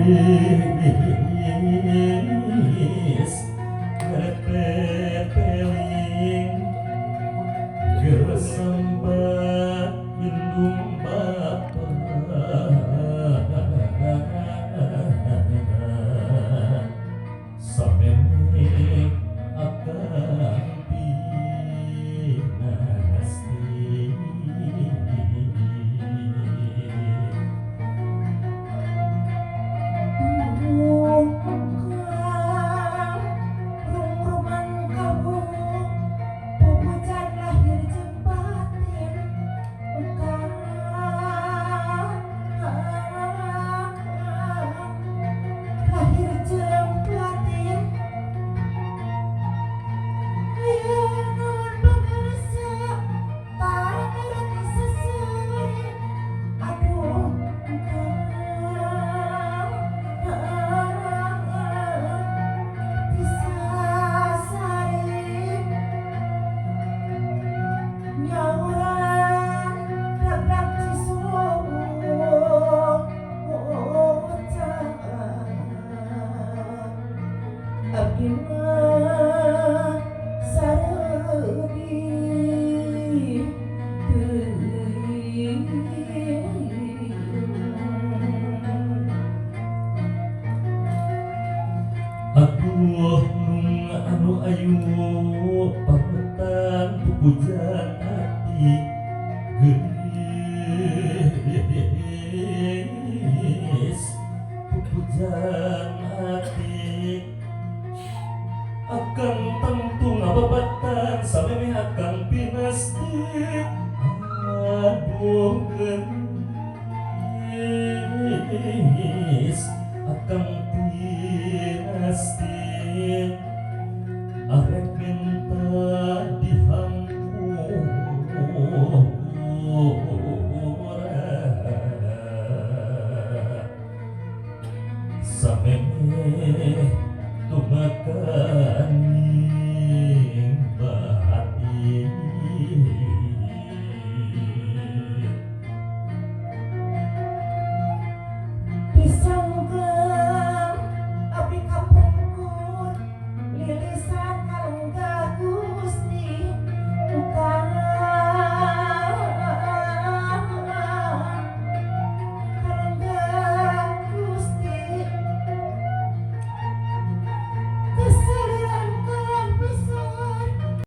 geus ngepepeling geus sembah indung bapa sameme akan pinasti. Abdi mah sareubi teuing. Atuh nung anu ayu pametan pupujan hati geus pupujan hati akan tentu ngababatan sameme akan pinasti. Aduh geus akan pinasti arek minta